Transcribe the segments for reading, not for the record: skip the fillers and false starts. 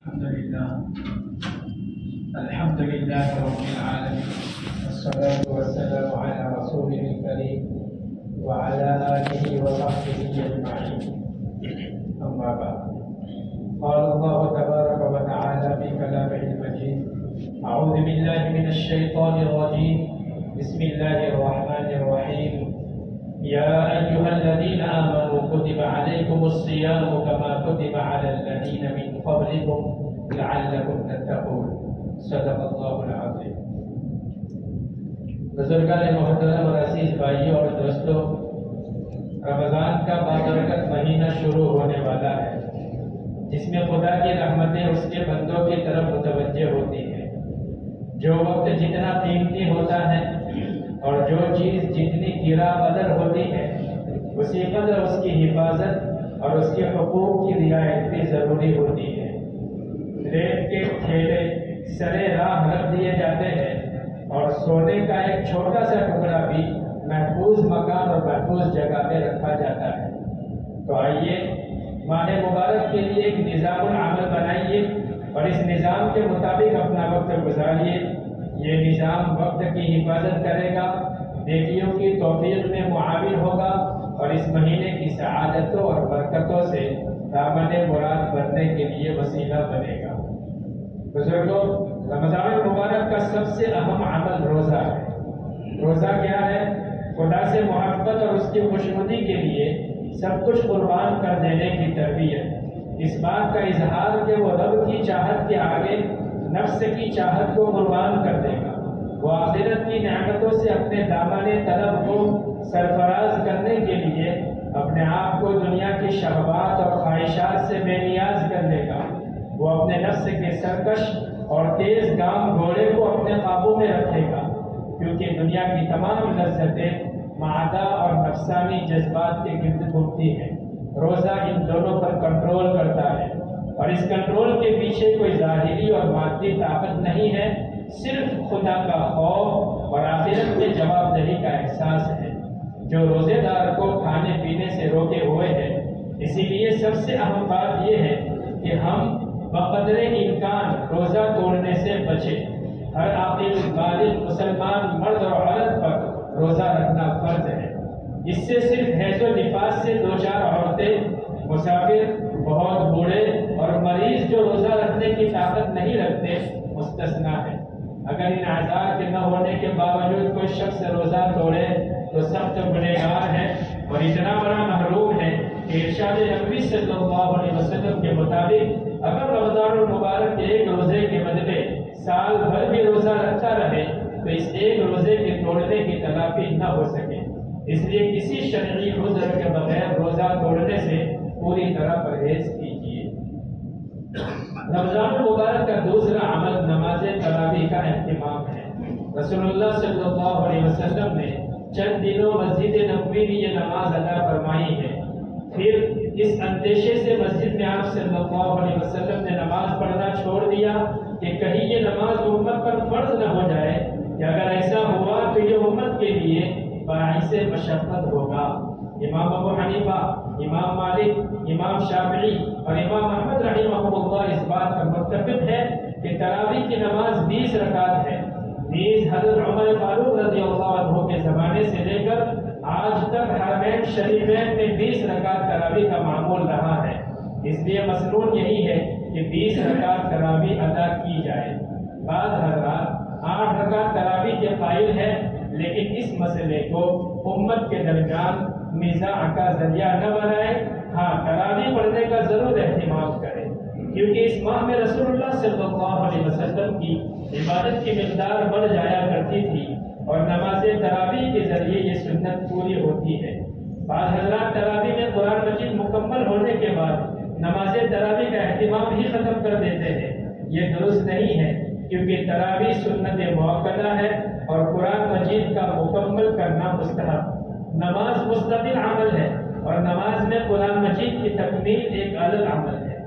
الحمد لله رب العالمين، والصلاة والسلام على رسوله الكريم وعلى آله وصحبه أجمعين. أما بعد، قال الله تبارك وتعالى في كلامه المجيد: أعوذ بالله من الشيطان الرجيم، بسم الله الرحمن الرحيم. يا أيها الذين آمنوا كتب عليكم الصيام كما كتب على الذين من قبلكم لعلكم تتقون. صدق اللہ العظیم. بزرگان محترم اور عزیز بھائیوں اور دوستوں، رمضان کا بابرکت مہینہ شروع ہونے والا ہے، جس میں خدا کی رحمتیں اس کے بندوں کی طرف متوجہ ہوتی ہیں. جو وقت جتنا قیمتی ہوتا ہے اور جو چیز جتنی گرا قدر ہوتی ہے، اسی قدر اس کی حفاظت اور اس کے حقوق کی رعایت بھی ضروری ہوتی ہے. ریت کے ٹھیلے سرے راہ رکھ دیے جاتے ہیں اور سونے کا ایک چھوٹا سا ٹکڑا بھی محفوظ مکان اور محفوظ جگہ پہ رکھا جاتا ہے. تو آئیے ماہ مبارک کے لیے ایک نظام العمل بنائیے اور اس نظام کے مطابق اپنا وقت گزاریے. یہ نظام وقت کی حفاظت کرے گا، نیکیوں کی توفیق میں معاون ہوگا اور اس مہینے کی سعادتوں اور برکتوں سے دامن مراد بننے کے لیے وسیلہ بنے گا. بزرگوں، رمضان مبارک کا سب سے اہم عمل روزہ ہے. روزہ کیا ہے؟ خدا سے محبت اور اس کی خوشنودی کے لیے سب کچھ قربان کر دینے کی تربیت، اس بات کا اظہار کہ وہ رب کی چاہت کے آگے نفس کی چاہت کو قربان کر دے گا. وہ آخرت کی نعمتوں سے اپنے دامن طلب کو سرفراز کرنے کے لیے اپنے آپ کو دنیا کی شہوات اور خواہشات سے بے نیاز کر لے گا. وہ اپنے نفس کے سرکش اور تیز گام گھوڑے کو اپنے قابو میں رکھے گا، کیونکہ دنیا کی تمام لذتیں معدہ اور نفسانی جذبات کے گرد گھومتی ہیں. روزہ ان دونوں پر کنٹرول کرتا ہے، اور اس کنٹرول کے پیچھے کوئی ظاہری اور مادی طاقت نہیں ہے، صرف خدا کا خوف اور آخرت میں جواب دہی کا احساس ہے جو روزے دار کو کھانے پینے سے روکے ہوئے ہے. اسی لیے سب سے اہم بات یہ ہے کہ ہم بقدر امکان روزہ توڑنے سے بچیں. ہر عاقل بالغ مسلمان مرد اور عورت پر روزہ رکھنا فرض ہے. اس سے صرف حیض و نفاس سے دو چار عورتیں، مسافر، بہت بوڑھے اور مریض جو روزہ رکھنے کی طاقت نہیں رکھتے مستثنا ہے. اگر ان اعذار کے نہ ہونے کے باوجود کوئی شخص روزہ توڑے تو سخت گنہگار ہے اور اتنا بڑا محروم ہے کہ ارشاد نبی صلی اللہ علیہ وسلم کے مطابق اگر رمضان المبارک کے ایک روزے کے بدلے سال بھر بھی روزہ رکھتا رہے تو اس ایک روزے کے توڑنے کی تلافی نہ ہو سکے. اس لیے کسی شرعی عذر کے بغیر روزہ توڑنے سے پوری طرح پرہیز کیجیے. رمضان المبارک کا دوسرا عمل نماز تراویح کا اہتمام ہے. رسول اللہ صلی اللہ علیہ وسلم نے چند دنوں مسجد نبوی میں یہ نماز ادا فرمائی ہے. پھر اس اندیشے سے مسجد میں آپ صلی اللہ علیہ وسلم نے نماز پڑھنا چھوڑ دیا کہ کہیں یہ نماز امت پر فرض نہ ہو جائے کہ اگر ایسا ہوا تو یہ امت کے لیے باعث مشقت ہوگا. امام ابو حنیفہ، امام مالک، امام شافعی اور امام احمد رحمہ اللہ اس بات پر متفق ہے کہ تراویح کی نماز 20 رکعت ہے. 20 حضرت عمر فاروق رضی اللہ عنہ کے زمانے سے لے کر آج تک حرمین شریفین میں 20 رکعت تراویح کا معمول رہا ہے. اس لیے مسنون یہی ہے کہ 20 رکعت تراویح ادا کی جائے. بعض حضرات 8 رکعت تراویح کے قائل ہیں، لیکن اس مسئلے کو امت کے درمیان نزاع کا ذریعہ نہ بنائے. ہاں، تراویح پڑھنے کا ضرور اہتمام کریں، کیونکہ اس ماہ میں رسول اللہ صلی اللہ علیہ وسلم کی عبادت کی مقدار بڑھ جایا کرتی تھی اور نماز تراویح کے ذریعے یہ سنت پوری ہوتی ہے. بعض حضرات تراویح میں قرآن مجید مکمل ہونے کے بعد نماز تراویح کا اہتمام ہی ختم کر دیتے ہیں. یہ درست نہیں ہے، کیونکہ تراویح سنت مؤکدہ ہے اور قرآن مجید کا مکمل کرنا مستحب. نماز مستقل عمل ہے اور نماز میں قرآن مجید کی تکمیل ایک الگ عمل ہے.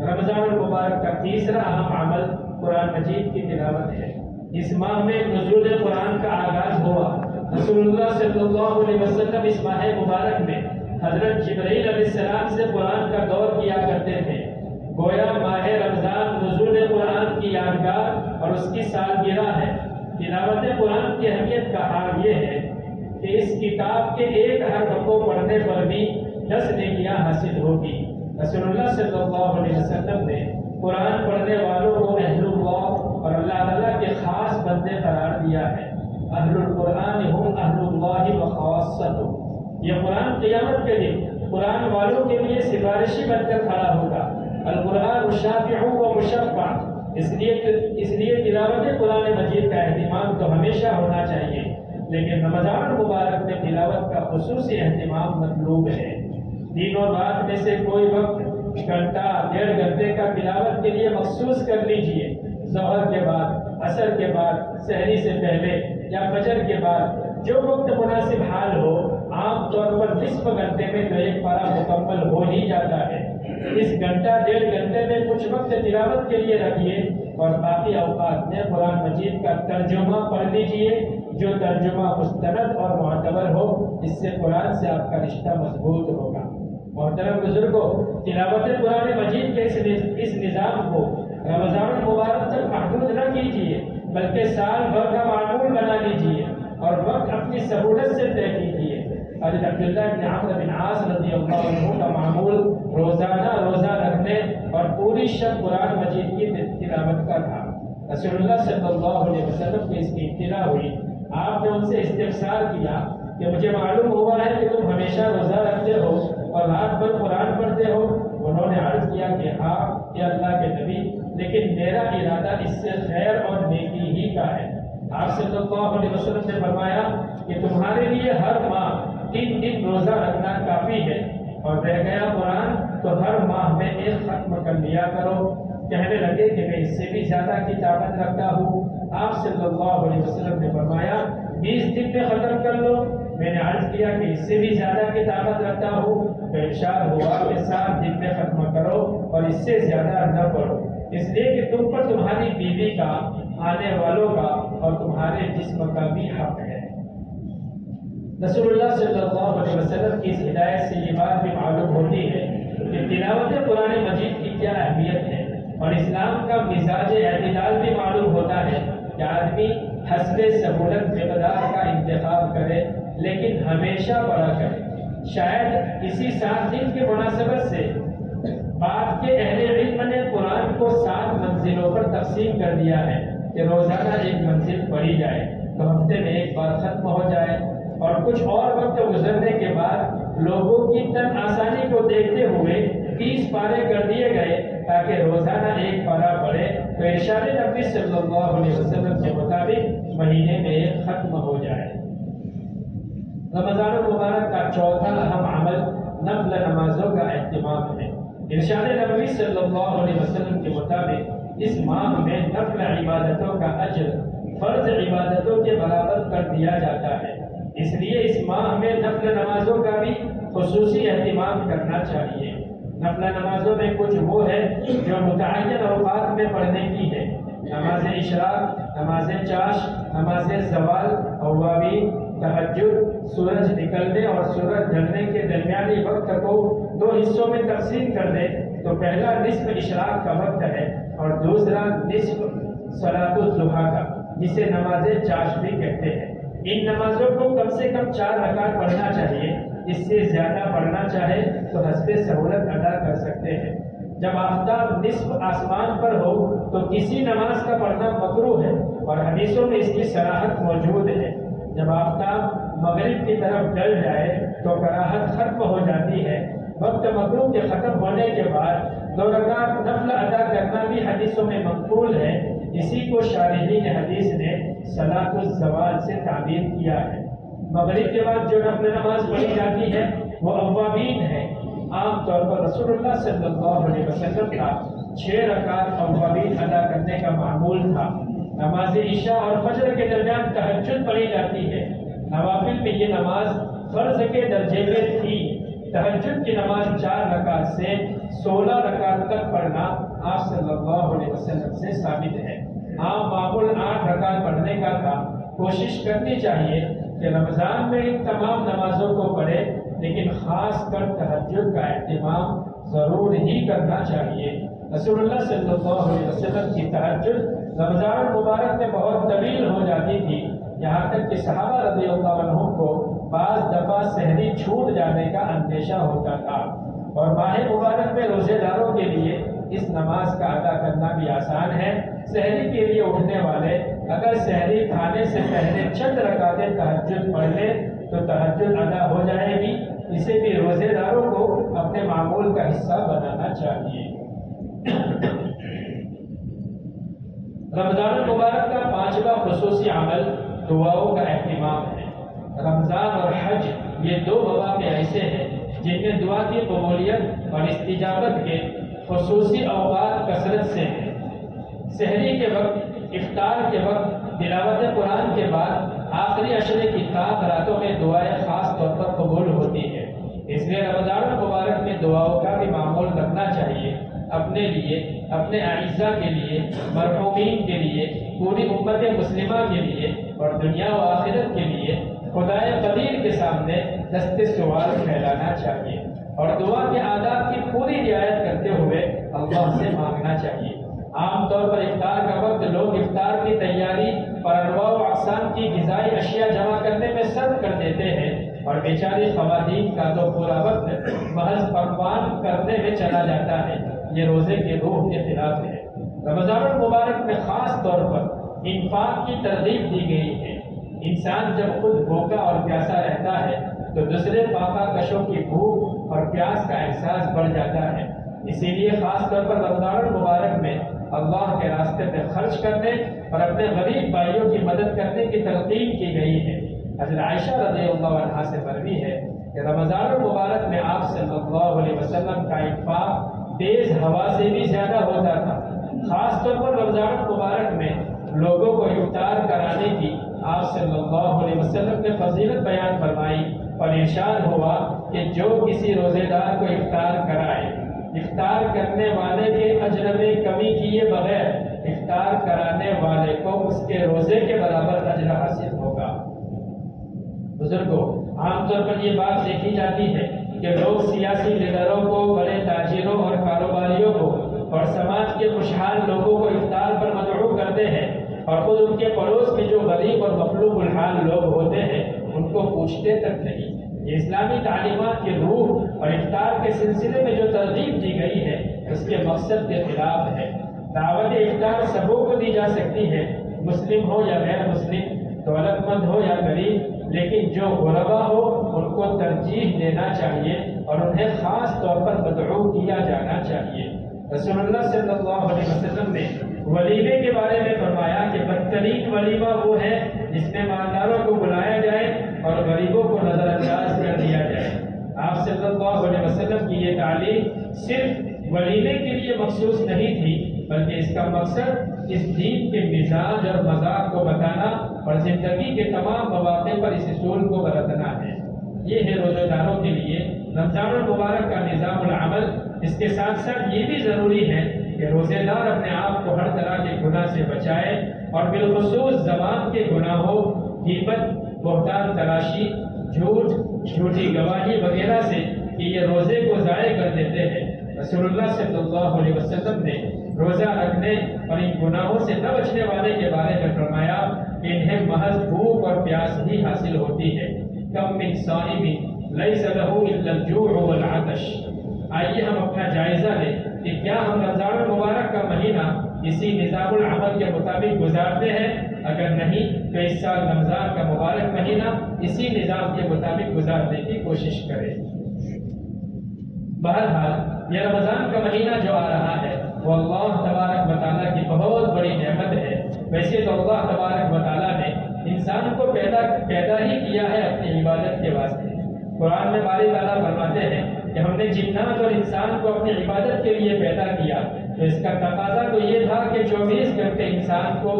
رمضان المبارک کا تیسرا اہم عمل قرآن مجید کی تلاوت ہے. اس ماہ میں نزول قرآن کا آغاز ہوا. رسول اللہ صلی اللہ علیہ وسلم اس ماہ مبارک میں حضرت جبرائیل علیہ السلام سے قرآن کا دور کیا کرتے تھے. گویا ماہ یادگار اور اس کی سالگرہ ہے۔ تلاوت قرآن کی اہمیت کا حال یہ ہے کہ اس کتاب کے ایک حرف کو پڑھنے پر بھی 10 نیکیاں حاصل ہوگی۔ رسول اللہ صلی اللہ علیہ وسلم نے قرآن پڑھنے والوں کو اہل اللہ اور اللہ تعالیٰ کے خاص بندے قرار دیا ہے۔ اہل القرآن ہم اہل اللہ و خاصتہ۔ یہ قرآن قیامت کے دن قرآن والوں کے لیے سفارشی بن کر کھڑا ہوگا۔ القرآن شافع و مشفع، اس لیے تلاوت قرآن مجید کا اہتمام تو ہمیشہ ہونا چاہیے، لیکن رمضان المبارک میں تلاوت کا خصوصی اہتمام مطلوب ہے۔ دن اور رات میں سے کوئی وقت گھنٹہ 1.5 گھنٹے کا تلاوت کے لیے مخصوص کر لیجئے۔ ظہر کے بعد، عصر کے بعد، سحری سے پہلے یا فجر کے بعد، جو وقت مناسب حال ہو۔ عام طور پر نصف گھنٹے میں تو ایک پارہ مکمل ہو ہی جاتا ہے۔ اس گھنٹہ 1.5 گھنٹے میں کچھ وقت تلاوت کے لیے رکھیے اور باقی اوقات میں قرآن مجید کا ترجمہ پڑھ لیجئے، جو ترجمہ مستند اور معتبر ہو۔ اس سے قرآن سے آپ کا رشتہ مضبوط ہوگا۔ محترم بزرگوں، تلاوت قرآن مجید کے اس نظام کو رمضان المبارک تک محدود نہ کیجیے، بلکہ سال بھر کا معمول بنا لیجیے اور وقت اپنی سہولت سے طے کیجیے۔ حضرت عبداللہ بن عمرو بن عاص رضی اللہ عنہ کا معمول روزانہ روزہ رکھنے اور پوری شب قرآن مجید کی تلاوت کا تھا۔ رسول اللہ صلی اللہ علیہ وسلم کی اس کی اطلاع ہوئی۔ آپ نے ان سے استفسار کیا کہ مجھے معلوم ہوا ہے کہ تم ہمیشہ روزہ رکھتے ہو اور رات بھر قرآن پڑھتے ہو۔ انہوں نے عرض کیا کہ ہاں یا اللہ کے نبی، لیکن میرا ارادہ اس سے خیر اور نیکی ہی کا ہے۔ آپ صلی اللہ علیہ وسلم نے فرمایا کہ تمہارے لیے ہر ماہ 3 دن روزہ رکھنا کافی ہے، اور رہ گیا قرآن تو ہر ماہ میں 1 ختم کر لیا کرو۔ کہنے لگے کہ میں اس سے بھی زیادہ کی طاقت رکھتا ہوں۔ آپ صلی اللہ علیہ وسلم نے فرمایا 20 دن میں ختم کر لو۔ میں نے عرض کیا کہ اس سے بھی زیادہ کی طاقت رکھتا ہوں، تو ارشاد ہوا کہ 7 دن میں ختم کرو اور اس سے زیادہ نہ پڑھو، اس لیے کہ تم پر تمہاری بیوی کا، آنے والوں کا اور تمہارے جسم کا بھی حق ہے۔ رسول اللہ صلی اللہ علیہ وسلم کی اس ہدایت سے یہ بات بھی معلوم ہوتی ہے کہ تلاوت قرآن مجید کی کیا اہمیت ہے، اور اسلام کا مزاج اعتدال بھی معلوم ہوتا ہے کہ آدمی حسب سہولت مقدار کا انتخاب کرے، لیکن ہمیشہ پڑھا کرے۔ شاید اسی 7 دن کی مناسبت سے بعد کے اہل علم نے قرآن کو 7 منزلوں پر تقسیم کر دیا ہے کہ روزانہ 1 منزل پڑھی جائے تو ہفتے میں 1 بار ختم ہو جائے، اور کچھ اور وقت گزرنے کے بعد لوگوں کی تن آسانی کو دیکھتے ہوئے 30 پارے کر دیے گئے تاکہ روزانہ 1 پارہ پڑھے تو ارشاد نبی صلی اللہ علیہ وسلم کے مطابق مہینے میں 1 ختم ہو جائے۔ رمضان المبارک کا چوتھا اہم عمل نفل نمازوں کا اہتمام ہے۔ ارشاد نبی صلی اللہ علیہ وسلم کے مطابق اس ماہ میں نفل عبادتوں کا اجر فرض عبادتوں کے برابر کر دیا جاتا ہے، اس لیے اس ماہ میں نفل نمازوں کا بھی خصوصی اہتمام کرنا چاہیے۔ نفل نمازوں میں کچھ وہ ہے جو متعین اوقات میں پڑھنے کی ہے۔ نماز اشراق، نماز چاش، نماز زوال، اوابین، تہجد، سورج نکلنے اور سورج ڈھلنے کے درمیانی وقت کو 2 حصوں میں تقسیم کر دے تو پہلا نصف اشراق کا وقت ہے اور دوسرا نصف صلاۃ الضحیٰ کا، جسے نماز چاش بھی کہتے ہیں۔ ان نمازوں کو کم سے کم 4 رکعت پڑھنا چاہیے، اس سے زیادہ پڑھنا چاہے تو حسب سہولت ادا کر سکتے ہیں۔ جب آفتاب نصف آسمان پر ہو تو کسی نماز کا پڑھنا مکروہ ہے، اور حدیثوں میں اس کی صراحت موجود ہے۔ جب آفتاب مغرب کی طرف ڈل جائے تو کراہت ختم ہو جاتی ہے۔ وقت مغرب کے ختم ہونے کے بعد 2 رکعت نفل ادا کرنا بھی حدیثوں میں مقبول ہے۔ اسی کو شارحین حدیث نے صلاۃ الزوال سے تعبیر کیا ہے۔ مغرب کے بعد جو نفل نماز پڑھی جاتی ہے وہ اوابین ہے۔ عام طور پر رسول اللہ صلی اللہ علیہ وسلم کا 6 رکعت اوابین ادا کرنے کا معمول تھا۔ نماز عشاء اور فجر کے درمیان تہجد پڑھی جاتی ہے۔ نوافل میں یہ نماز فرض کے درجے میں تھی۔ تہجد کی نماز 4 رکعت سے 16 رکعت تک پڑھنا آپ صلی اللہ علیہ وسلم سے ثابت ہے۔ عام معمول 8 رکعت پڑھنے کا تھا۔ کوشش کرنی چاہیے کہ رمضان میں ان تمام نمازوں کو پڑھے، لیکن خاص کر تہجد کا اہتمام ضرور ہی کرنا چاہیے۔ رسول اللہ صلی اللہ علیہ وسلم کی تہجد رمضان المبارک میں بہت طویل ہو جاتی تھی، یہاں تک کہ صحابہ رضی اللہ عنہم کو بعض دفعہ سحری چھوٹ جانے کا اندیشہ ہوتا تھا، اور ماہ مبارک میں روزے داروں کے لیے اس نماز کا ادا کرنا بھی آسان ہے۔ سحری کے لیے اٹھنے والے اگر سحری کھانے سے پہلے چند رکعتیں تہجد پڑھ لیں تو تہجد ادا ہو جائے گی۔ اسے بھی روزے داروں کو اپنے معمول کا حصہ بنانا چاہیے۔ رمضان المبارک کا 5واں خصوصی عمل دعاؤں کا اہتمام ہے۔ رمضان اور حج یہ دو مواقع ایسے ہیں جن میں دعا کی قبولیت اور استجابت کے خصوصی اوقات کثرت سے ہیں۔ سحری کے وقت، افطار کے وقت، تلاوت قرآن کے بعد آخری عشرے کی تاک راتوں میں دعائیں خاص طور پر قبول ہوتی ہیں۔ اس لیے رمضان المبارک میں دعاؤں کا بھی معمول رکھنا چاہیے، اپنے لیے، اپنے اعزاء کے لیے، مرحومین کے لیے، پوری امت مسلمہ کے لیے اور دنیا و آخرت کے لیے خدائے قدیر کے سامنے دست سوال پھیلانا چاہیے، اور دعا کے آداب کی پوری رعایت کرتے ہوئے اللہ سے مانگنا چاہیے۔ عام طور پر افطار کا وقت لوگ افطار کی تیاری اور انواع و اقسام کی غذائی اشیاء جمع کرنے میں صرف کر دیتے ہیں، اور بیچاری خواتین کا تو پورا وقت محض پکوان کرنے میں چلا جاتا ہے۔ یہ روزے کے روح کے خلاف ہے۔ رمضان المبارک میں خاص طور پر انفاق کی ترغیب دی گئی ہے۔ انسان جب خود بھوکا اور پیاسا رہتا ہے تو دوسرے پاپا کشوں کی بھوک اور پیاس کا احساس بڑھ جاتا ہے۔ اسی لیے خاص طور پر رمضان المبارک میں اللہ کے راستے میں خرچ کرنے اور اپنے غریب بھائیوں کی مدد کرنے کی تلقین کی گئی ہے۔ حضرت عائشہ رضی اللہ عنہا سے مروی ہے کہ رمضان المبارک میں آپ صلی اللہ علیہ وسلم کا انفاق تیز ہوا سے بھی زیادہ ہوتا تھا۔ خاص طور پر رمضان المبارک میں لوگوں کو افطار کرانے کی آپ صلی اللہ علیہ وسلم نے فضیلت بیان فرمائی، اور ارشاد ہوا کہ جو کسی روزے دار کو افطار کرائے، افطار کرنے والے کے اجر میں کمی کیے بغیر افطار کرانے والے کو اس کے روزے کے برابر اجر حاصل ہوگا۔ بزرگوں، عام طور پر یہ بات دیکھی جاتی ہے کہ لوگ سیاسی لیڈروں کو، بڑے تاجروں اور کاروباریوں کو اور سماج کے خوشحال لوگوں کو افطار پر مدعو کرتے ہیں، اور خود ان کے پڑوس میں جو غریب اور مخلوق الحال لوگ ہوتے ہیں ان کو پوچھتے تک نہیں۔ یہ اسلامی تعلیمات کی روح اور افطار کے سلسلے میں جو ترغیب دی گئی ہے اس کے مقصد کے خلاف ہے۔ دعوت افطار سبوں کو دی جا سکتی ہے، مسلم ہو یا غیر مسلم، دولت مند ہو یا غریب، لیکن جو غربا ہو ان کو ترجیح دینا چاہیے اور انہیں خاص طور پر مدعو کیا جانا چاہیے۔ رسول اللہ صلی اللہ علیہ وسلم نے ولیمے کے بارے میں فرمایا کہ بدترین ولیمہ وہ ہے جس میں مالداروں کو بلایا جائے اور غریبوں کو نظر انداز کر دیا جائے۔ آپ صلی اللہ علیہ وسلم کی یہ تعلیم صرف ولیمے کے لیے مخصوص نہیں تھی، بلکہ اس کا مقصد اس دین کے مزاج اور مذاق کو بتانا اور زندگی کے تمام مواقع پر اس اصول کو برتنا ہے۔ یہ ہے روزہ داروں کے لیے رمضان المبارک کا نظام العمل۔ اس کے ساتھ ساتھ یہ بھی ضروری ہے کہ روزے دار اپنے آپ کو ہر طرح کے گناہ سے بچائے، اور بالخصوص زبان کے گناہوں، غیبت، بہتان تراشی، جھوٹ، جھوٹی گواہی وغیرہ سے کہ یہ روزے کو ضائع کر دیتے ہیں۔ رسول اللہ صلی اللہ علیہ وسلم نے روزہ رکھنے اور ان گناہوں سے نہ بچنے والے کے بارے میں فرمایا کہ انہیں محض بھوک اور پیاس ہی حاصل ہوتی ہے۔ کم من صائم لیس لہ الا الجوع والعطش۔ آئیے ہم اپنا جائزہ لیں کہ کیا ہم رمضان المبارک کا مہینہ اسی نظام العمل کے مطابق گزارتے ہیں؟ اگر نہیں تو اس سال رمضان کا مبارک مہینہ اسی نظام کے مطابق گزارنے کی کوشش کریں۔ بہرحال یہ رمضان کا مہینہ جو آ رہا ہے وہ اللہ تبارک و تعالیٰ کی بہت بڑی نعمت ہے۔ ویسے تو اللہ تبارک و تعالیٰ نے انسان کو پیدا ہی کیا ہے اپنی عبادت کے واسطے۔ قرآن میں باری تعالیٰ فرماتے ہیں کہ ہم نے جنات اور انسان کو اپنی عبادت کے لیے پیدا کیا، تو اس کا تقاضا تو یہ تھا کہ 24 گھنٹے انسان کو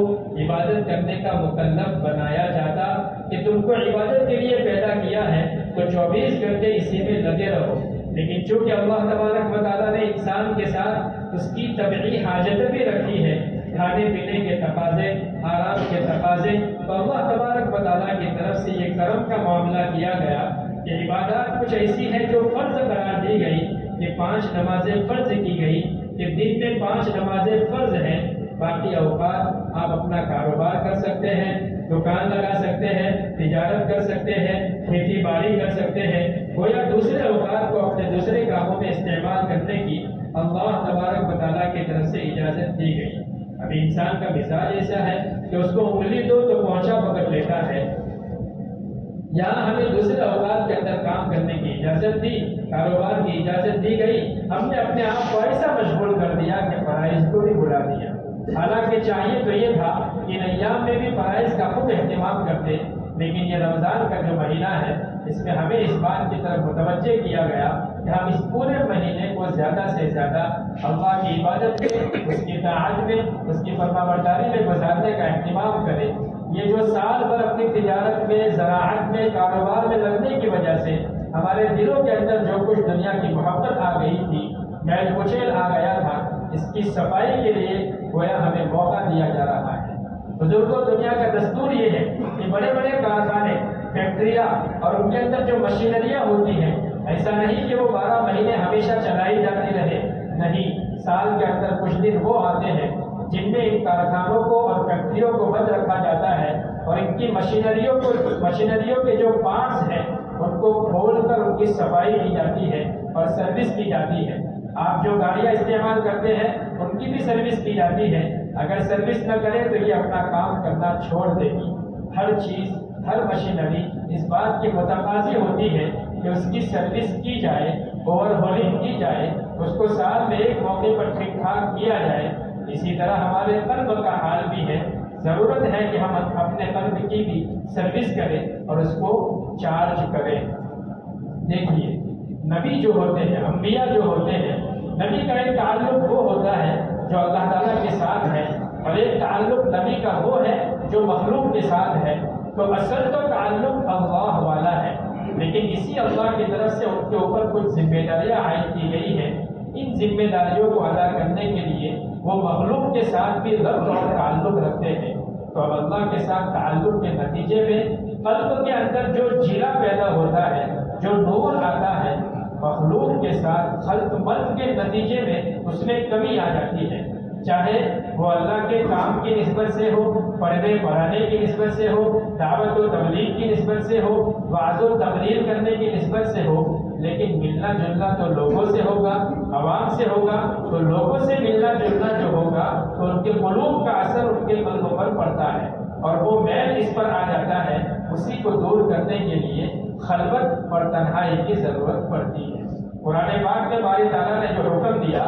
عبادت کرنے کا مکلف بنایا جاتا کہ تم کو عبادت کے لیے پیدا کیا ہے تو 24 گھنٹے اسی میں لگے رہو۔ لیکن چونکہ اللہ تبارک و تعالیٰ نے انسان کے ساتھ اس کی طبعی حاجت بھی رکھی ہے، کھانے پینے کے تقاضے، آرام کے تقاضے، تو اللہ تبارک و تعالیٰ کی طرف سے یہ کرم کا معاملہ کیا گیا کہ عبادات کچھ ایسی ہیں جو فرض قرار دی گئی، کہ 5 نمازیں فرض کی گئی، کہ دن میں 5 نمازیں فرض ہیں، باقی اوقات آپ اپنا کاروبار کر سکتے ہیں، دکان لگا سکتے ہیں، تجارت کر سکتے ہیں، کھیتی باڑی کر سکتے ہیں، گویا دوسرے اوقات کو اپنے دوسرے کاموں میں استعمال کرنے کی اللہ تبارک و تعالیٰ کی طرف سے اجازت دی گئی۔ اب انسان کا مزاج ایسا ہے کہ اس کو انگلی دو تو پہنچا پکڑ لیتا ہے۔ یہاں ہمیں دوسرے اوقات کے اندر کام کرنے کی اجازت دی، کاروبار کی اجازت دی گئی، ہم نے اپنے آپ کو ایسا مشغول کر دیا کہ فرائض کو بھی بھلا دیا۔ حالانکہ چاہیے تو یہ تھا کہ ان ایام میں بھی فرائض کا خوب اہتمام کرتے، لیکن یہ رمضان کا جو مہینہ ہے اس میں ہمیں اس بات کی طرف متوجہ کیا گیا کہ ہم اس پورے مہینے کو زیادہ سے زیادہ اللہ کی عبادت میں، اس کی اطاعت میں، اس کی فرمانبرداری میں گزارنے کا اہتمام کریں۔ یہ جو سال بھر اپنی تجارت میں، زراعت میں، کاروبار میں لگنے کی وجہ سے ہمارے دلوں کے اندر جو کچھ دنیا کی محبت آ گئی تھی، میل کچیل آ گیا تھا، اس کی صفائی کے لیے گویا ہمیں موقع دیا جا رہا ہے۔ بزرگوں، دنیا کا دستور یہ ہے کہ بڑے بڑے کارخانے، فیکٹریاں اور ان کے اندر جو مشینریاں ہوتی ہیں، ایسا نہیں کہ وہ 12 مہینے ہمیشہ چلائی جاتی رہے، نہیں، سال کے اندر کچھ دن وہ آتے ہیں جن میں ان کارخانوں کو اور فیکٹریوں کو بند رکھا جاتا ہے اور ان کی مشینریوں کے جو پارٹس ہیں ان کو کھول کر ان کی صفائی کی جاتی ہے اور سروس کی جاتی ہے۔ آپ جو گاڑیاں استعمال کرتے ہیں ان کی بھی سروس کی جاتی ہے، اگر سروس نہ کرے تو یہ اپنا کام کرنا چھوڑ دے گی۔ ہر چیز، ہر مشینری اس بات کی متقاضی ہوتی ہے کہ اس کی سروس کی جائے، اوور ہولنگ کی جائے، اس کو سال میں ایک موقع پر ٹھیک ٹھاک کیا جائے۔ اسی طرح ہمارے قلب کا حال بھی ہے، ضرورت ہے کہ ہم اپنے قلب کی بھی سروس کریں اور اس کو چارج کریں۔ دیکھیے، نبی جو ہوتے ہیں، انبیاء جو ہوتے ہیں، نبی کا ایک تعلق وہ ہوتا ہے جو اللہ تعالیٰ کے ساتھ ہے، اور ایک تعلق نبی کا وہ ہے جو مخلوق کے ساتھ ہے۔ تو اصل تو تعلق اللہ والا ہے، لیکن اسی اللہ کی طرف سے ان کے اوپر کچھ ذمہ داریاں عائد کی گئی ہیں۔ ان ذمہ داریوں کو ادا کرنے کے لیے وہ مخلوق کے ساتھ بھی ربط اور تعلق رکھتے ہیں۔ تو اب اللہ کے ساتھ تعلق کے نتیجے میں قلب کے اندر جو جیلا پیدا ہوتا ہے، جو نور آتا ہے، مخلوق کے ساتھ خلق ملک کے نتیجے میں اس میں کمی آ جاتی ہے، چاہے وہ اللہ کے کام کی نسبت سے ہو، پڑھنے پڑھانے کی نسبت سے ہو، دعوت و تبلیغ کی نسبت سے ہو، وعظ و تقریر کرنے کی نسبت سے ہو۔ لیکن ملنا جلنا تو لوگوں سے ہوگا، عوام سے ہوگا، تو لوگوں سے ملنا جلنا جو ہوگا تو ان کے قلوب کا اثر ان کے قلبوں پر پڑتا ہے اور وہ میل اس پر آ جاتا ہے۔ اسی کو دور کرنے کے لیے خلوت اور تنہائی کی ضرورت پڑتی ہے۔ قرآن پاک میں باری تعالیٰ نے جو حکم دیا،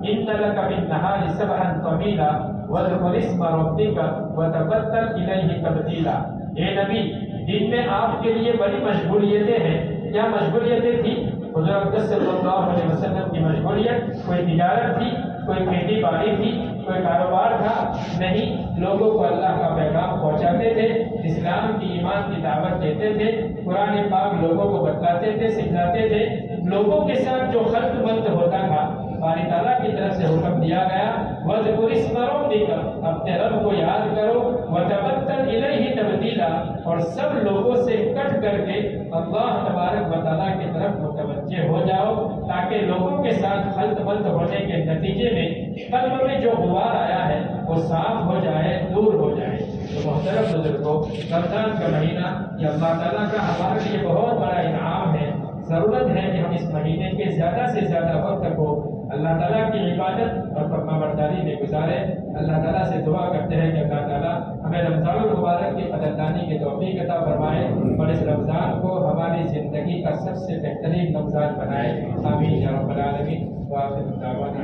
إِنَّ لَكَ بِالنَّهَارِ سَبْحًا طَوِيلًا وَاذْكُرِ اسْمَ رَبِّكَ وَتَبَتَّلْ إِلَيْهِ تَبْتِيلًا۔ اے نبی، دن میں آپ کے لیے بڑی مشغولیتیں ہیں۔ کیا مشغولیتیں تھیں؟ حضور اقدس صلی اللہ علیہ وسلم کی مشغولیت کوئی تجارت تھی، کوئی کھیتی باڑی تھی، کوئی کاروبار تھا؟ نہیں، لوگوں کو اللہ کا پیغام پہنچاتے تھے، اسلام کی، ایمان کی دعوت دیتے تھے، قرآن پاک لوگوں کو بتلاتے تھے، سکھلاتے تھے۔ لوگوں کے ساتھ جو خلق مند ہوتا تھا، باری تعالیٰ کی طرف سے حکم دیا گیا، وَاذْكُرِ اسْمَ رَبِّكَ، اپنے رب کو یاد کرو، وَتَبَتَّلْ إِلَيْهِ تَبْتِيلًا، اور سب لوگوں سے کٹ کر کے اللہ تبارک و تعالیٰ کی طرف متوجہ ہو جاؤ، تاکہ لوگوں کے ساتھ خلط ملط ہونے کے نتیجے میں قلب میں جو غبار آیا ہے وہ صاف ہو جائے، دور ہو جائے۔ تو محترم بزرگوں، رمضان کا مہینہ یہ اللہ تعالیٰ کا ہمارے لیے بہت بڑا انعام ہے۔ ضرورت ہے کہ ہم اس مہینے کے زیادہ سے زیادہ وقت کو اللہ تعالیٰ کی عبادت اور فرمانبرداری میں گزارے۔ اللہ تعالیٰ سے دعا کرتے ہیں کہ اللہ تعالیٰ ہمیں رمضان المبارک کی قدردانی کی توفیق عطا فرمائے اور اس رمضان کو ہماری زندگی کا سب سے بہترین رمضان بنائے۔ آمین یا رب العالمین۔ وآخر دعوانا